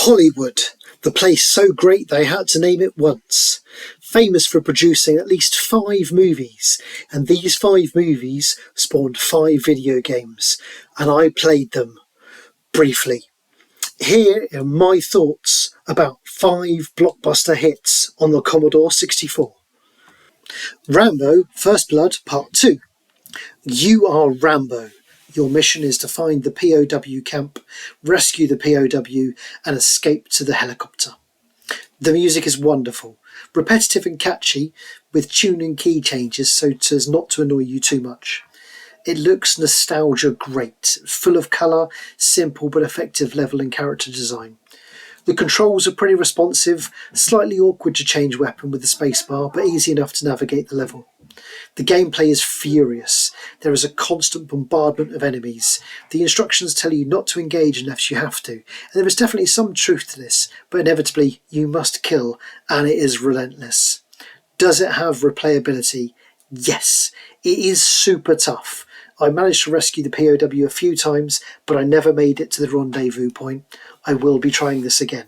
Hollywood, the place so great they had to name it once. Famous for producing at least 5 movies, and these 5 movies spawned 5 video games, and I played them briefly. Here are my thoughts about 5 blockbuster hits on the Commodore 64. Rambo First Blood Part 2. You are Rambo. Your mission is to find the POW camp, rescue the POW, and escape to the helicopter. The music is wonderful, repetitive and catchy, with tune and key changes so as not to annoy you too much. It looks nostalgia great, full of colour, simple but effective level and character design. The controls are pretty responsive, slightly awkward to change weapon with the spacebar, but easy enough to navigate the level. The gameplay is furious. There is a constant bombardment of enemies. The instructions tell you not to engage unless you have to, and there is definitely some truth to this, but inevitably you must kill, and it is relentless. Does it have replayability? Yes, it is super tough. I managed to rescue the POW a few times, but I never made it to the rendezvous point. I will be trying this again.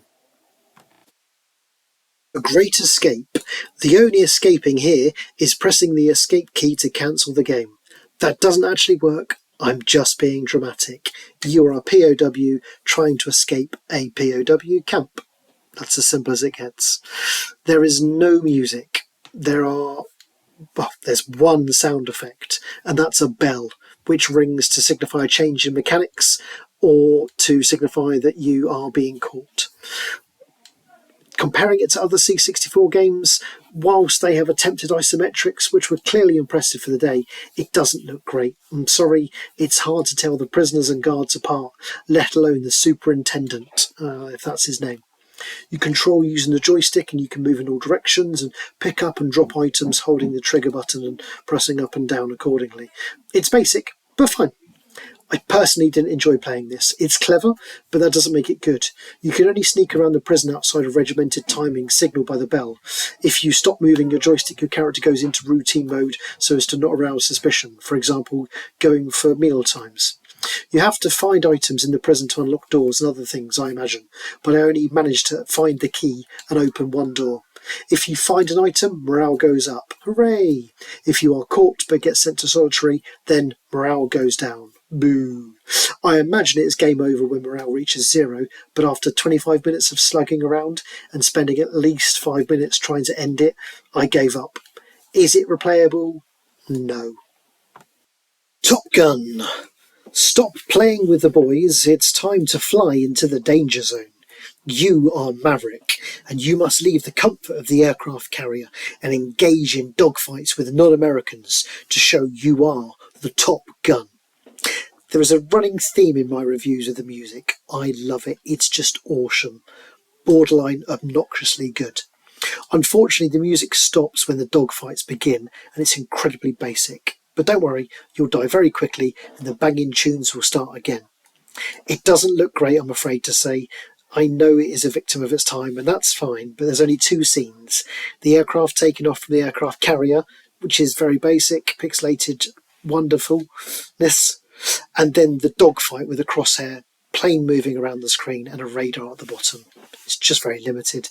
A great escape. The only escaping here is pressing the escape key to cancel the game. That doesn't actually work. I'm just being dramatic. You are a POW trying to escape a POW camp. That's as simple as it gets. There is no music. There's one sound effect, and that's a bell, which rings to signify a change in mechanics or to signify that you are being caught. Comparing it to other C64 games, whilst they have attempted isometrics, which were clearly impressive for the day, it doesn't look great. I'm sorry, it's hard to tell the prisoners and guards apart, let alone the superintendent, if that's his name. You control using the joystick and you can move in all directions and pick up and drop items holding the trigger button and pressing up and down accordingly. It's basic, but fine. I personally didn't enjoy playing this. It's clever, but that doesn't make it good. You can only sneak around the prison outside of regimented timing signalled by the bell. If you stop moving your joystick, your character goes into routine mode so as to not arouse suspicion, for example, going for meal times. You have to find items in the prison to unlock doors and other things, I imagine, but I only managed to find the key and open one door. If you find an item, morale goes up. Hooray! If you are caught but get sent to solitary, then morale goes down. Boo! I imagine it is game over when morale reaches 0, but after 25 minutes of slugging around and spending at least 5 minutes trying to end it, I gave up. Is it replayable? No. Top Gun! Stop playing with the boys, it's time to fly into the danger zone. You are Maverick, and you must leave the comfort of the aircraft carrier and engage in dogfights with non-Americans to show you are the Top Gun. There is a running theme in my reviews of the music. I love it. It's just awesome. Borderline obnoxiously good. Unfortunately, the music stops when the dogfights begin, and it's incredibly basic. But don't worry, you'll die very quickly and the banging tunes will start again. It doesn't look great, I'm afraid to say. I know it is a victim of its time, and that's fine, but there's only 2 scenes. The aircraft taking off from the aircraft carrier, which is very basic, pixelated wonderfulness, and then the dogfight with a crosshair, plane moving around the screen, and a radar at the bottom. It's just very limited.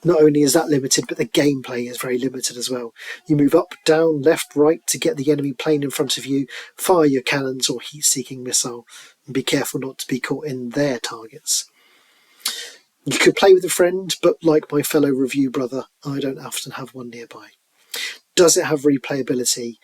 Not only is that limited, but the gameplay is very limited as well. You move up, down, left, right to get the enemy plane in front of you, fire your cannons or heat-seeking missile, and be careful not to be caught in their targets. You could play with a friend, but like my fellow review brother, I don't often have one nearby. Does it have replayability?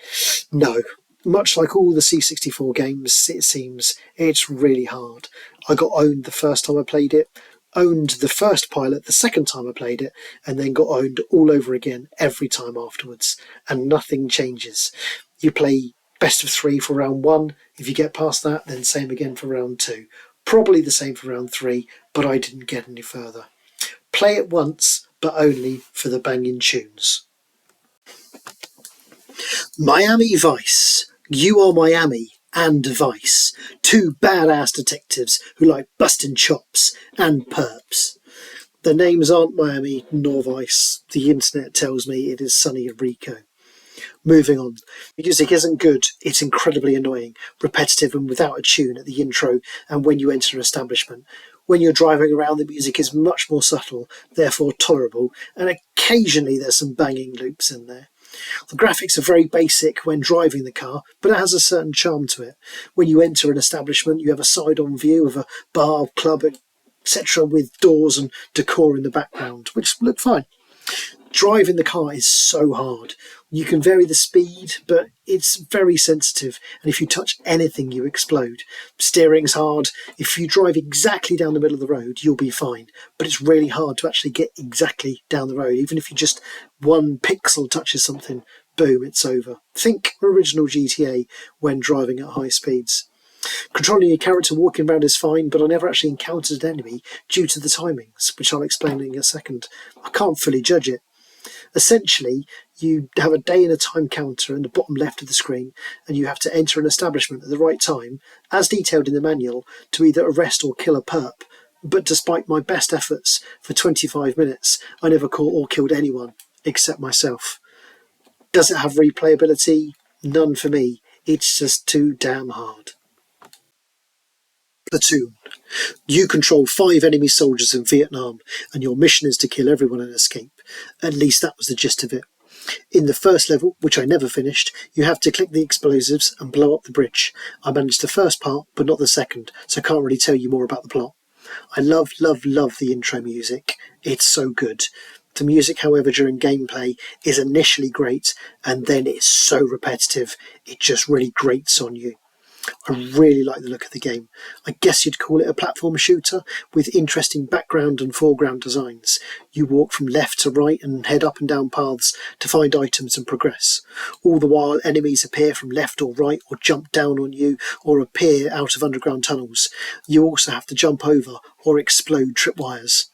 No. Much like all the C64 games, it seems, it's really hard. I got owned the first time I played it, owned the first pilot the second time I played it, and then got owned all over again every time afterwards, and nothing changes. You play best of 3 for round 1. If you get past that, then same again for round 2. Probably the same for round 3, but I didn't get any further. Play it once, but only for the banging tunes. Miami Vice. You are Miami and Vice. 2 badass detectives who like busting chops and perps. The names aren't Miami nor Vice. The internet tells me it is Sunny and Rico. Moving on. The music isn't good. It's incredibly annoying, repetitive and without a tune at the intro and when you enter an establishment. When you're driving around, the music is much more subtle, therefore tolerable, and occasionally there's some banging loops in there. The graphics are very basic when driving the car, but it has a certain charm to it. When you enter an establishment, you have a side-on view of a bar, club, etc., with doors and decor in the background, which look fine. Driving the car is so hard. You can vary the speed, but it's very sensitive, and if you touch anything, you explode. Steering's hard. If you drive exactly down the middle of the road, you'll be fine, but it's really hard to actually get exactly down the road. Even if you just one pixel touches something, boom, it's over. Think original GTA when driving at high speeds. Controlling your character walking around is fine, but I never actually encountered an enemy due to the timings, which I'll explain in a second. I can't fully judge it. Essentially, you have a day and a time counter in the bottom left of the screen, and you have to enter an establishment at the right time, as detailed in the manual, to either arrest or kill a perp. But despite my best efforts for 25 minutes, I never caught or killed anyone, except myself. Does it have replayability? None for me. It's just too damn hard. Platoon. You control 5 enemy soldiers in Vietnam, and your mission is to kill everyone and escape. At least that was the gist of it. In the first level, which I never finished, you have to click the explosives and blow up the bridge. I managed the first part, but not the second, so I can't really tell you more about the plot. I love the intro music. It's so good. The music, however, during gameplay is initially great, and then it's so repetitive, it just really grates on you. I really like the look of the game. I guess you'd call it a platform shooter with interesting background and foreground designs. You walk from left to right and head up and down paths to find items and progress. All the while, enemies appear from left or right, or jump down on you, or appear out of underground tunnels. You also have to jump over or explode tripwires.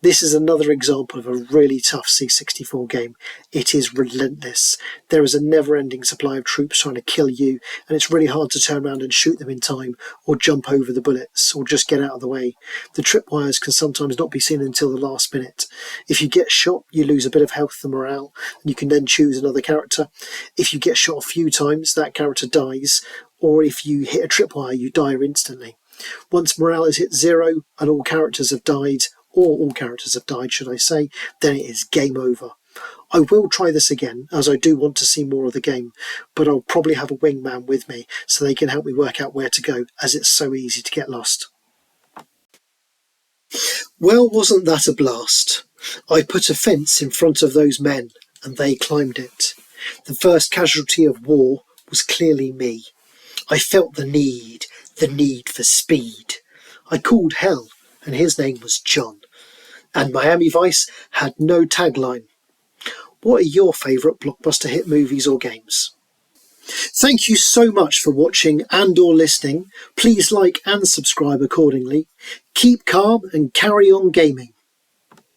This is another example of a really tough C64 game. It is relentless. There is a never-ending supply of troops trying to kill you, and it's really hard to turn around and shoot them in time, or jump over the bullets, or just get out of the way. The tripwires can sometimes not be seen until the last minute. If you get shot, you lose a bit of health and morale, and you can then choose another character. If you get shot a few times, that character dies, or if you hit a tripwire, you die instantly. Once morale is hit 0 and all characters have died, should I say, then it is game over. I will try this again, as I do want to see more of the game, but I'll probably have a wingman with me so they can help me work out where to go, as it's so easy to get lost. Well, wasn't that a blast? I put a fence in front of those men, and they climbed it. The first casualty of war was clearly me. I felt the need for speed. I called hell, and his name was John. And Miami Vice had no tagline. What are your favourite Blockbuster hit movies or games? Thank you so much for watching and or listening. Please like and subscribe accordingly. Keep calm and carry on gaming.